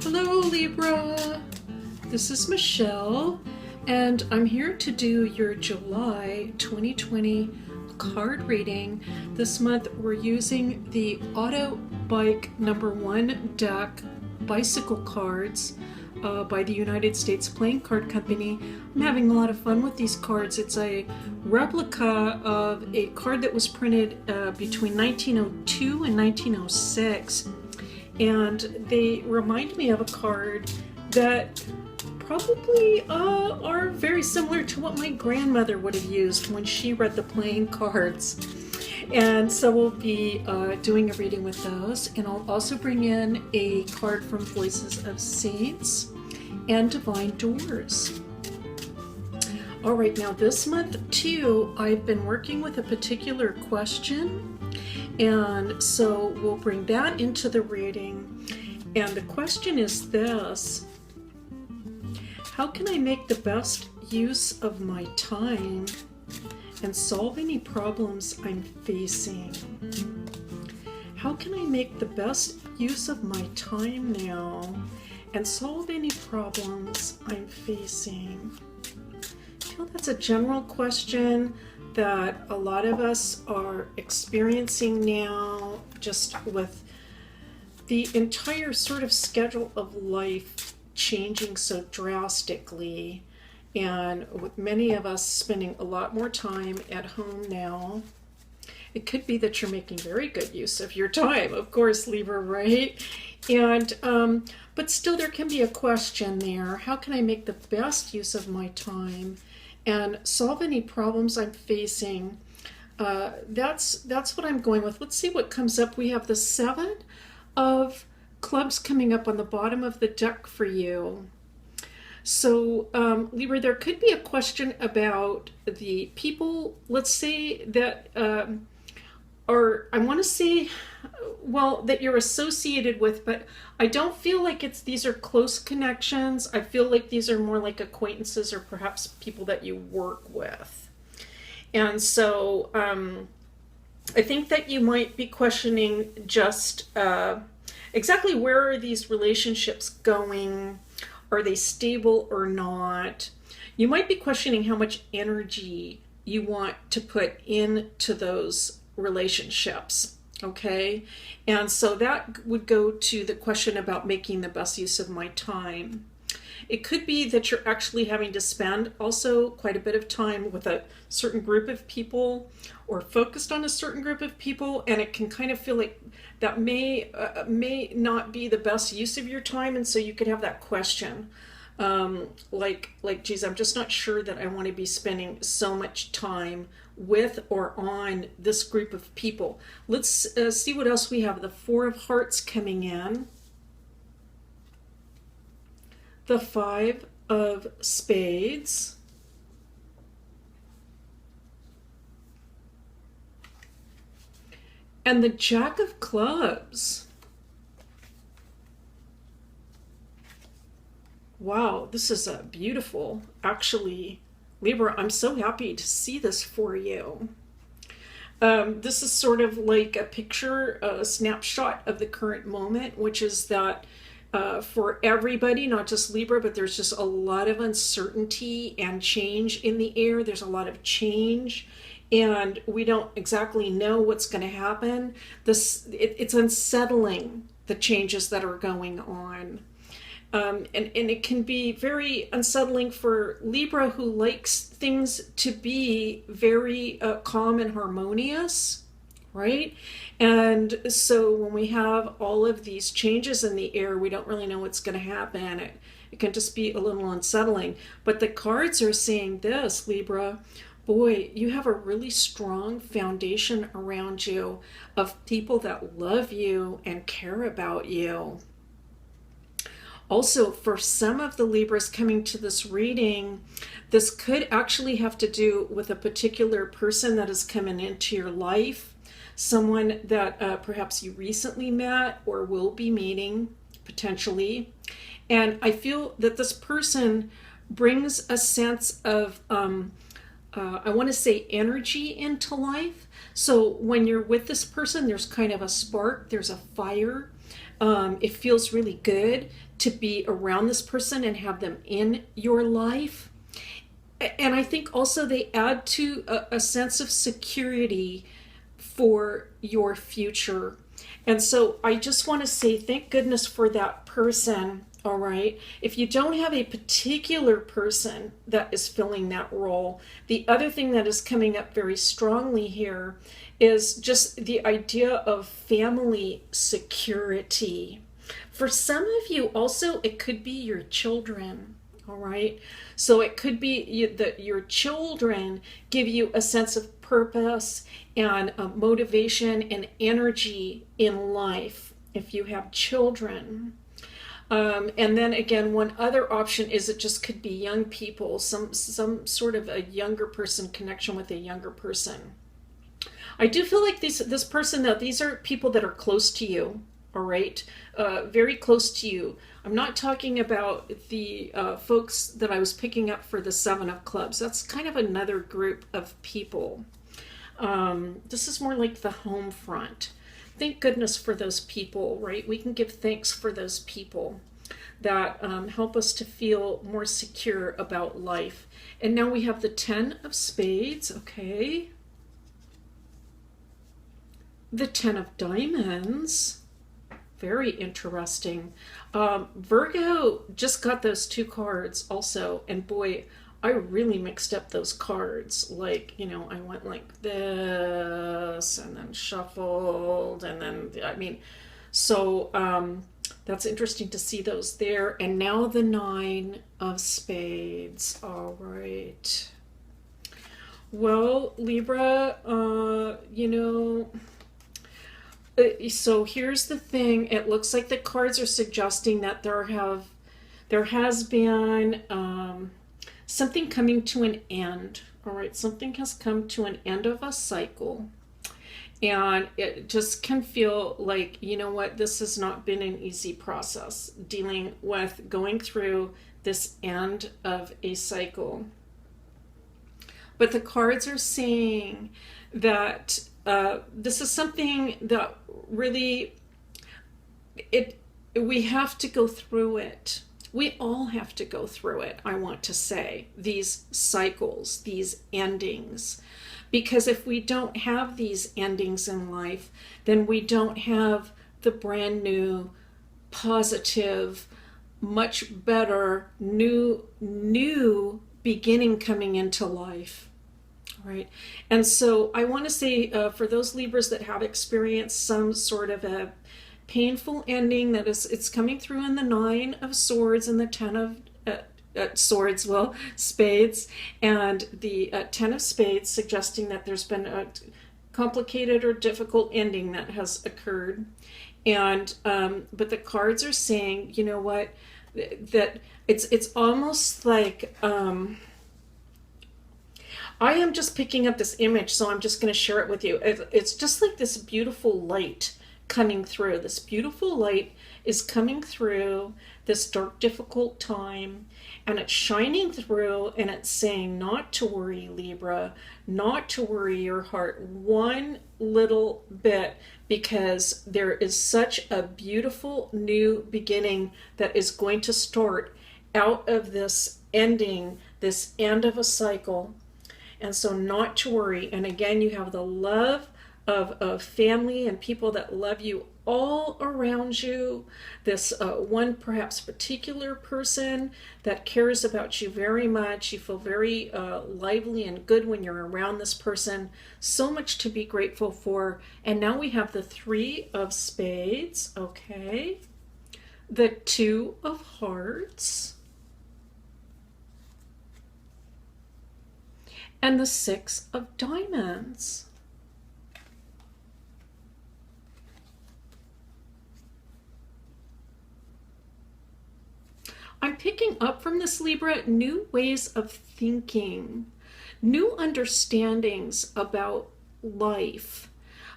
Hello Libra, this is Michelle and I'm here to do your July 2020 card reading. This month we're using the Auto Bike #1 deck bicycle cards by the United States Playing Card Company. I'm having a lot of fun with these cards. It's a replica of a card that was printed between 1902 and 1906. And they remind me of a card that probably are very similar to what my grandmother would have used when she read the playing cards. And so we'll be doing a reading with those. And I'll also bring in a card from Voices of Saints and Divine Doors. All right, now this month too, I've been working with a particular question. And so we'll bring that into the reading. And the question is this: how can I make the best use of my time and solve any problems I'm facing? How can I make the best use of my time now and solve any problems I'm facing? I feel that's a general question that a lot of us are experiencing now, just with the entire sort of schedule of life changing so drastically, and with many of us spending a lot more time at home now. It could be that you're making very good use of your time, of course, Libra, right? And but still there can be a question there: how can I make the best use of my time and solve any problems I'm facing? That's what I'm going with. Let's see what comes up. We have the 7 of clubs coming up on the bottom of the deck for you. So Libra, there could be a question about the people, let's say, that are, I want to say, well, that you're associated with, but I don't feel like these are close connections. I feel like these are more like acquaintances or perhaps people that you work with. And so I think that you might be questioning just exactly where are these relationships going? Are they stable or not? You might be questioning how much energy you want to put into those relationships. Okay, and so that would go to the question about making the best use of my time. It could be that you're actually having to spend also quite a bit of time with a certain group of people or focused on a certain group of people, and it can kind of feel like that may not be the best use of your time, and so you could have that question. Like, geez, I'm just not sure that I want to be spending so much time with or on this group of people. Let's see what else we have. The 4 of Hearts coming in. The 5 of Spades. And the Jack of Clubs. Wow, this is a beautiful, actually, Libra. I'm so happy to see this for you. This is sort of like a picture, a snapshot of the current moment, which is that for everybody, not just Libra, but there's just a lot of uncertainty and change in the air. There's a lot of change, and we don't exactly know what's going to happen. It's unsettling, the changes that are going on. And it can be very unsettling for Libra, who likes things to be very calm and harmonious, right? And so when we have all of these changes in the air, we don't really know what's going to happen. It can just be a little unsettling. But the cards are saying this, Libra: boy, you have a really strong foundation around you of people that love you and care about you. Also, for some of the Libras coming to this reading, this could actually have to do with a particular person that is coming into your life, someone that perhaps you recently met or will be meeting, potentially. And I feel that this person brings a sense of, I want to say, energy into life. So when you're with this person, there's kind of a spark, there's a fire. It feels really good to be around this person and have them in your life. And I think also they add to a sense of security for your future. And so I just want to say thank goodness for that person. All right. If you don't have a particular person that is filling that role, the other thing that is coming up very strongly here is just the idea of family security. For some of you, also, it could be your children. All right. So it could be that your children give you a sense of purpose and motivation and energy in life if you have children. And then again, one other option is it just could be young people, some sort of a younger person connection with a younger person. I do feel like this person, though, these are people that are close to you, all right? Very close to you. I'm not talking about the folks that I was picking up for the Seven of Clubs. That's kind of another group of people. This is more like the home front. Thank goodness for those people, right? We can give thanks for those people that help us to feel more secure about life. And now we have the Ten of Spades, okay? The Ten of Diamonds, very interesting. Virgo just got those two cards also, and boy, I really mixed up those cards. Like, I went like this and then shuffled and then, so that's interesting to see those there. And now the Nine of Spades. All right. Well, Libra, so here's the thing. It looks like the cards are suggesting that there has been something coming to an end. All right, something has come to an end of a cycle. And it just can feel like, this has not been an easy process dealing with going through this end of a cycle. But the cards are saying that this is something that really, we have to go through it. We all have to go through it, I want to say, these cycles, these endings. Because if we don't have these endings in life, then we don't have the brand new, positive, much better, new beginning coming into life. Right. And so I want to say for those Libras that have experienced some sort of a painful ending, that it's coming through in the Nine of Swords and the Ten of Swords, Spades, and the Ten of Spades, suggesting that there's been a complicated or difficult ending that has occurred. And but the cards are saying, that it's almost like I am just picking up this image, so I'm just going to share it with you. It's just like this beautiful light coming through. This beautiful light is coming through this dark, difficult time, and it's shining through, and it's saying not to worry, Libra, not to worry your heart one little bit, because there is such a beautiful new beginning that is going to start out of this ending, this end of a cycle. And so not to worry. And again, you have the love of family and people that love you all around you. This one perhaps particular person that cares about you very much. You feel very lively and good when you're around this person. So much to be grateful for. And now we have the Three of Spades. Okay. The Two of Hearts. And the Six of Diamonds. I'm picking up from this, Libra, new ways of thinking, new understandings about life,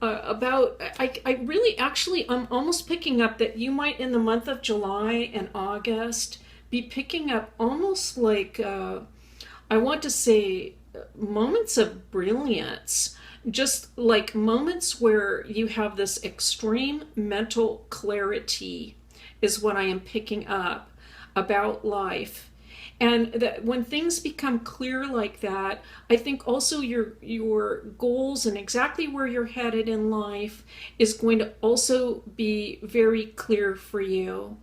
I really actually, I'm almost picking up that you might in the month of July and August be picking up almost like, I want to say, moments of brilliance, just like moments where you have this extreme mental clarity is what I am picking up about life. And that when things become clear like that, I think also your goals and exactly where you're headed in life is going to also be very clear for you.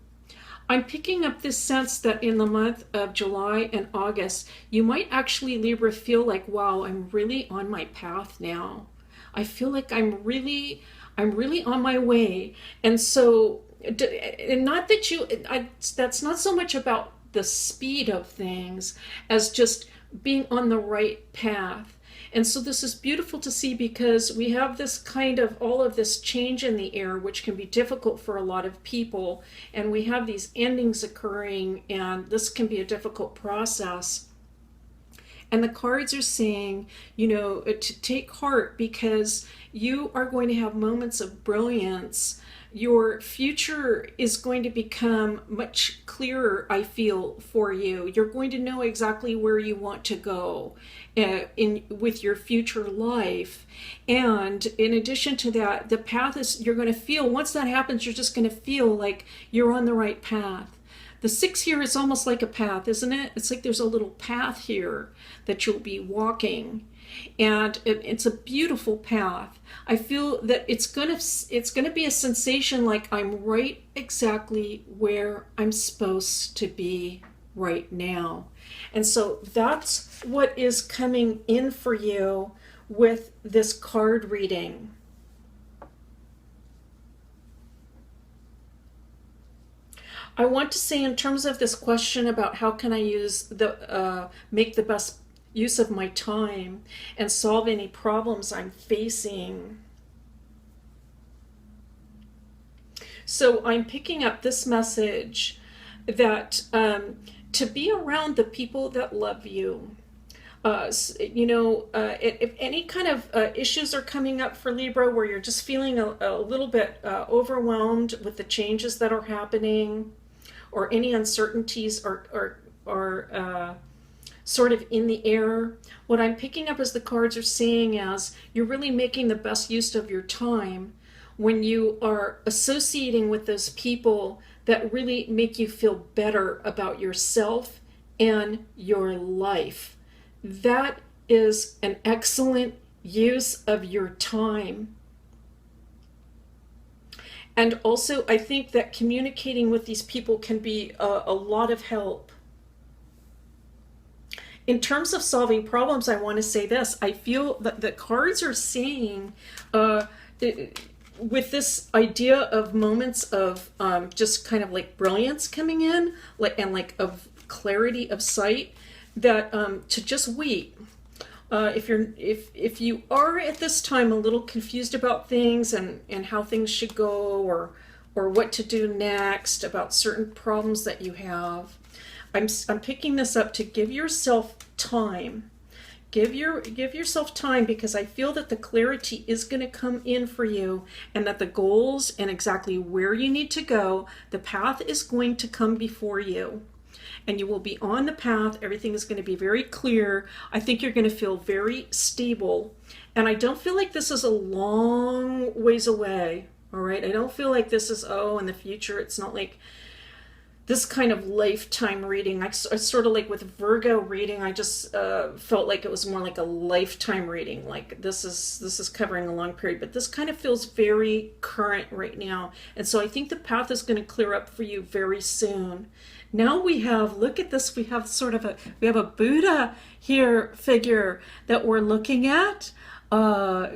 I'm picking up this sense that in the month of July and August, you might actually, Libra, feel like, wow, I'm really on my path now. I feel like I'm really on my way. And so, and not that that's not so much about the speed of things as just being on the right path. And so this is beautiful to see because we have this kind of all of this change in the air, which can be difficult for a lot of people. And we have these endings occurring, and this can be a difficult process. And the cards are saying, to take heart because you are going to have moments of brilliance. Your future is going to become much clearer, I feel, for you. You're going to know exactly where you want to go with your future life. And in addition to that, the path is, you're going to feel, once that happens, you're just going to feel like you're on the right path. The 6 here is almost like a path, isn't it? It's like there's a little path here that you'll be walking. And it's a beautiful path. I feel that it's gonna be a sensation like I'm right exactly where I'm supposed to be right now. And so that's what is coming in for you with this card reading. I want to say, in terms of this question about how can I make the best use of my time and solve any problems I'm facing. So I'm picking up this message that to be around the people that love you. If any kind of issues are coming up for Libra where you're just feeling a little bit overwhelmed with the changes that are happening, or any uncertainties are sort of in the air, what I'm picking up as the cards are saying is you're really making the best use of your time when you are associating with those people that really make you feel better about yourself and your life. That is an excellent use of your time. And also, I think that communicating with these people can be a lot of help. In terms of solving problems, I want to say this. I feel that the cards are saying, with this idea of moments of just kind of like brilliance coming in, and like of clarity of sight, that to just wait. If you are at this time a little confused about things and how things should go, or what to do next about certain problems that you have, I'm picking this up to give yourself time. Give yourself time, because I feel that the clarity is going to come in for you, and that the goals and exactly where you need to go, the path is going to come before you. And you will be on the path. Everything is going to be very clear. I think you're going to feel very stable. And I don't feel like this is a long ways away. All right. I don't feel like this is, in the future. It's not like this kind of lifetime reading. I sort of like with Virgo reading, I just felt like it was more like a lifetime reading. Like this is covering a long period, but this kind of feels very current right now. And so I think the path is going to clear up for you very soon. Now we have, look at this, we have a Buddha here figure that we're looking at,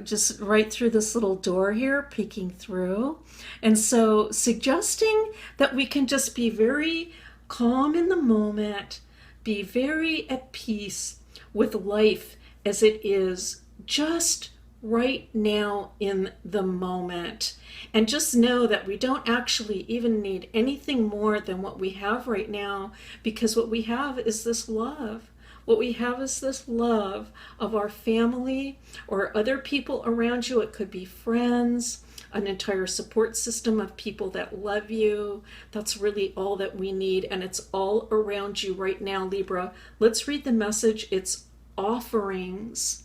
just right through this little door here, peeking through. And so suggesting that we can just be very calm in the moment, be very at peace with life as it is just right now in the moment. And just know that we don't actually even need anything more than what we have right now, because what we have is this love. What we have is this love of our family or other people around you. It could be friends, an entire support system of people that love you. That's really all that we need, and it's all around you right now, Libra. Let's read the message. It's offerings.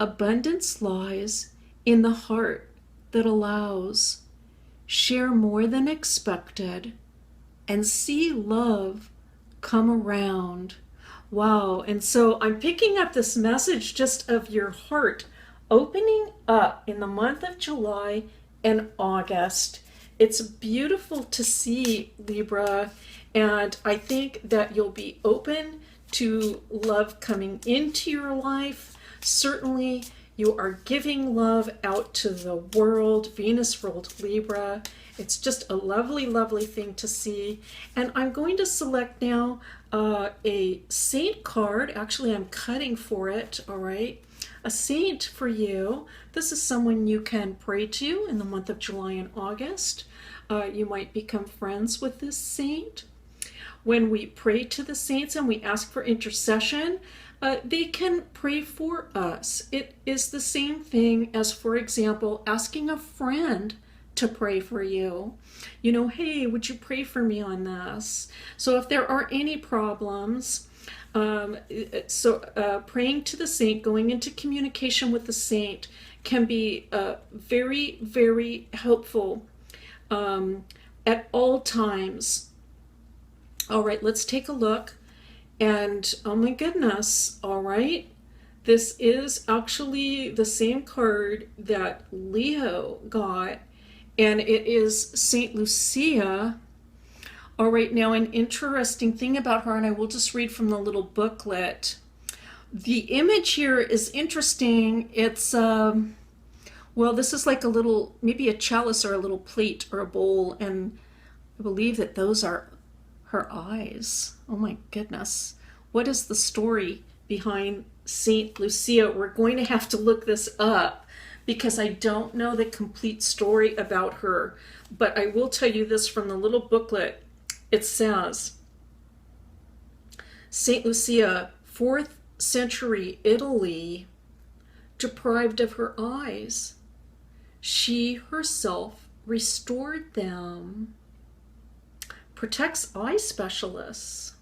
Abundance lies in the heart that allows. Share more than expected and see love come around. Wow. And so I'm picking up this message just of your heart opening up in the month of July and August. It's beautiful to see, Libra, and I think that you'll be open to love coming into your life. Certainly, you are giving love out to the world, Venus ruled Libra. It's just a lovely, lovely thing to see. And I'm going to select now a saint card. Actually, I'm cutting for it, all right? A saint for you. This is someone you can pray to in the month of July and August. You might become friends with this saint. When we pray to the saints and we ask for intercession, they can pray for us. It is the same thing as, for example, asking a friend to pray for you. You know, hey, would you pray for me on this? So if there are any problems, praying to the saint, going into communication with the saint can be very, very helpful at all times. All right, let's take a look. And oh my goodness, all right. This is actually the same card that Leo got, and it is Saint Lucia. All right, now an interesting thing about her, and I will just read from the little booklet. The image here is interesting. It's, well, this is like a little, maybe a chalice or a little plate or a bowl, and I believe that those are her eyes. Oh my goodness. What is the story behind Saint Lucia? We're going to have to look this up because I don't know the complete story about her. But I will tell you this from the little booklet. It says, Saint Lucia, 4th century Italy, deprived of her eyes. She herself restored them. Protects eye specialists.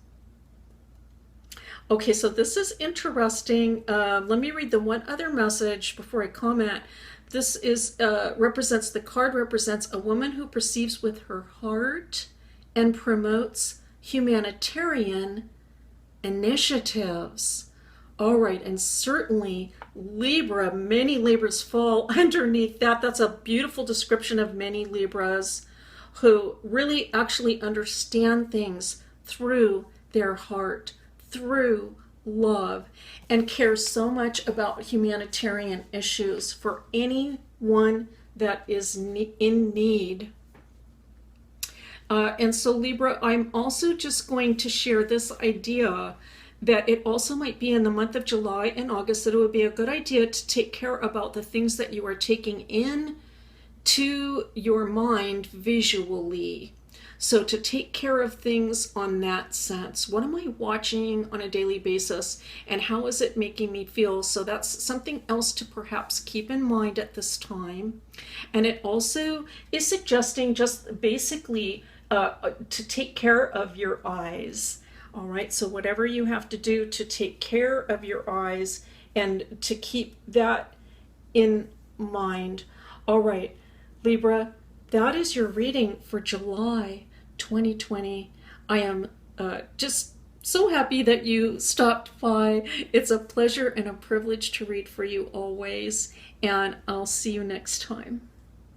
Okay, so this is interesting. Let me read the one other message before I comment. This is the card represents a woman who perceives with her heart and promotes humanitarian initiatives. All right, and certainly Libra, many Libras fall underneath that. That's a beautiful description of many Libras who really actually understand things through their heart, through love, and care so much about humanitarian issues for anyone that is in need. And so Libra, I'm also just going to share this idea that it also might be in the month of July and August that it would be a good idea to take care about the things that you are taking in to your mind visually. So to take care of things on that sense. What am I watching on a daily basis and how is it making me feel? So that's something else to perhaps keep in mind at this time. And it also is suggesting just basically to take care of your eyes. All right, so whatever you have to do to take care of your eyes and to keep that in mind. All right, Libra, that is your reading for July 2020. I am just so happy that you stopped by. It's a pleasure and a privilege to read for you always, and I'll see you next time.